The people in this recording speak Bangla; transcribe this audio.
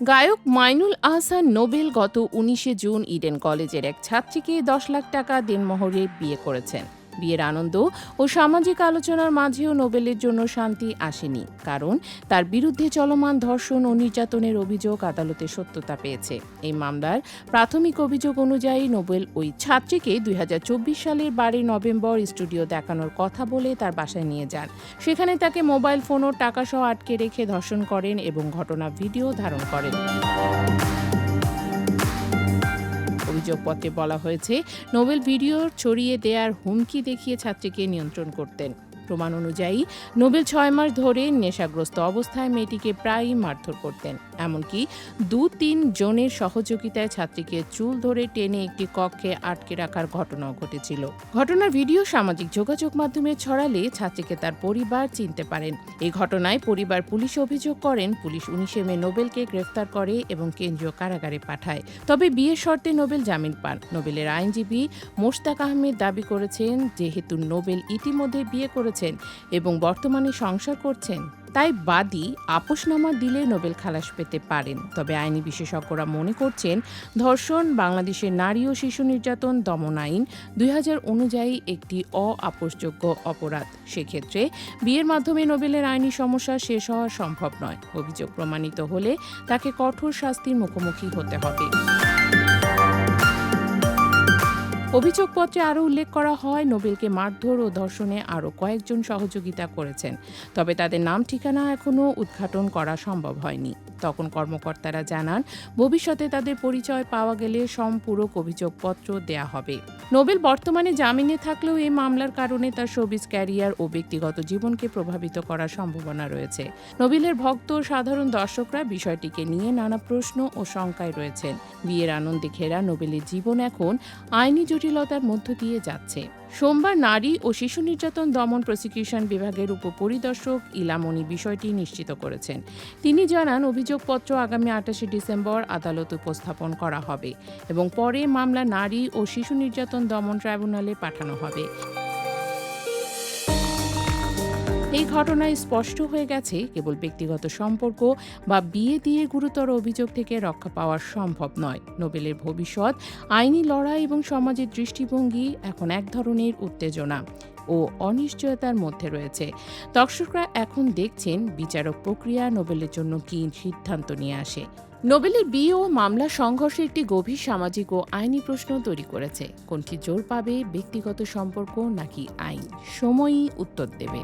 গায়ক মাইনুল আহসান নোবেল গত ১৯ জুন ইডেন কলেজের এক ছাত্রীকে ১০ লাখ টাকা দেনমোহরে বিয়ে করেছেন। বিয়ের আনন্দ ও সামাজিক আলোচনার মাঝেও নোবেলের জন্য শান্তি আসেনি, কারণ তার বিরুদ্ধে চলমান ধর্ষণ ও নির্যাতনের অভিযোগ আদালতে সত্যতা পেয়েছে। এই মামলার প্রাথমিক অভিযোগ অনুযায়ী নোবেল ওই ছাত্রীকে ২০২৪ সালের ১২ নভেম্বর স্টুডিও দেখানোর কথা বলে তার বাসায় নিয়ে যান। সেখানে তাকে মোবাইল ফোন ও টাকাসহ আটকে রেখে ধর্ষণ করেন এবং ঘটনা ভিডিও ধারণ করেন। অভিযোগপত্রে বলা হয়েছে, নোবেল ভিডিও ছড়িয়ে দেওয়ার হুমকি দেখিয়ে ছাত্রীকে নিয়ন্ত্রণ করতেন। প্রমাণ অনুযায়ী নোবেল ৬ মাস ধরে নেশাগ্রস্ত অবস্থায় মেয়েটিকে প্রায়ই মারধর করতেন। এমনকি ২-৩ জনের সহযোগিতায় ছাত্রীকে চুল ধরে টেনে একটি কক্ষে আটকে রাখার ঘটনাও ঘটেছিল। ঘটনার ভিডিও সামাজিক যোগাযোগ মাধ্যমে ছড়ালে ছাত্রীকে তার পরিবার চিনতে পারেন। এই ঘটনায় পরিবার পুলিশে অভিযোগ করেন। পুলিশ ১৯ মে নোবেলকে গ্রেফতার করে এবং কেন্দ্রীয় কারাগারে পাঠায়। তবে বিয়ের শর্তে নোবেল জামিন পান। নোবেলের আইনজীবী মোশতাক আহমেদ দাবি করেছেন, যেহেতু নোবেল ইতিমধ্যে বিয়ে করেছেন এবং বর্তমানে সংসার করছেন, তাই বাদী আপোসনামা দিলে নোবেল খালাস পেতে পারেন। তবে আইনি বিশেষজ্ঞরা মনে করছেন, ধর্ষণ বাংলাদেশের নারী ও শিশু নির্যাতন দমন আইন ২০০০ অনুযায়ী একটি অআপসযোগ্য অপরাধ। সেক্ষেত্রে বিয়ের মাধ্যমে নোবেলের আইনি সমস্যা শেষ হওয়া সম্ভব নয়। অভিযোগ প্রমাণিত হলে তাকে কঠোর শাস্তির মুখোমুখি হতে হবে। অভিযোগপত্রে আরও উল্লেখ করা হয়, নোবেলকে মারধর ও ধর্ষণে আরও কয়েকজন সহযোগিতা করেছেন। তবে তাদের নাম ঠিকানা এখনও উদ্ঘাটন করা সম্ভব হয়নি। তখন কর্মকর্তারা জানান, ভবিষ্যতে তাদের পরিচয় পাওয়া গেলে সম্পূরক অভিযোগপত্র দেয়া হবে। নোবেল বর্তমানে জামিনে থাকলেও এই মামলার কারণে তার শোবিজ ক্যারিয়ার ও ব্যক্তিগত জীবনকে প্রভাবিত করার সম্ভাবনা রয়েছে। নোবেলের ভক্ত ও সাধারণ দর্শকরা বিষয়টিকে নিয়ে নানা প্রশ্ন ও শঙ্কায় রয়েছেন। বিয়ের আনন্দে ঘেরা নোবেলের জীবন এখন আইনি জটিলতার মধ্য দিয়ে যাচ্ছে। সোমবার নারী ও শিশু নির্যাতন দমন প্রসিকিউশন বিভাগের উপপরিদর্শক ইলামনি বিষয়টি নিশ্চিত করেছেন। তিনি জানান, অভিযোগপত্র আগামী ২৮ ডিসেম্বর আদালত উপস্থাপন করা হবে এবং পরে মামলা নারী ও শিশু নির্যাতন দমন ট্রাইব্যুনালে পাঠানো হবে। এই ঘটনায় স্পষ্ট হয়ে গেছে, কেবল ব্যক্তিগত সম্পর্ক বা বিয়ে দিয়ে গুরুতর অভিযোগ থেকে রক্ষা পাওয়া সম্ভব নয়। নোবেলের ভবিষ্যৎ, আইনি লড়াই এবং সমাজের দৃষ্টিভঙ্গি এখন এক ধরনের উত্তেজনা ও অনিশ্চয়তার মধ্যে রয়েছে। দর্শকরা এখন দেখছেন বিচারক প্রক্রিয়া নোবেলের জন্য কী সিদ্ধান্ত নিয়ে আসে। নোবেলের বিয়ে ও মামলা সংঘর্ষে একটি গভীর সামাজিক ও আইনি প্রশ্ন তৈরি করেছে। কোনটি জোর পাবে, ব্যক্তিগত সম্পর্ক নাকি আইন? সময়ই উত্তর দেবে।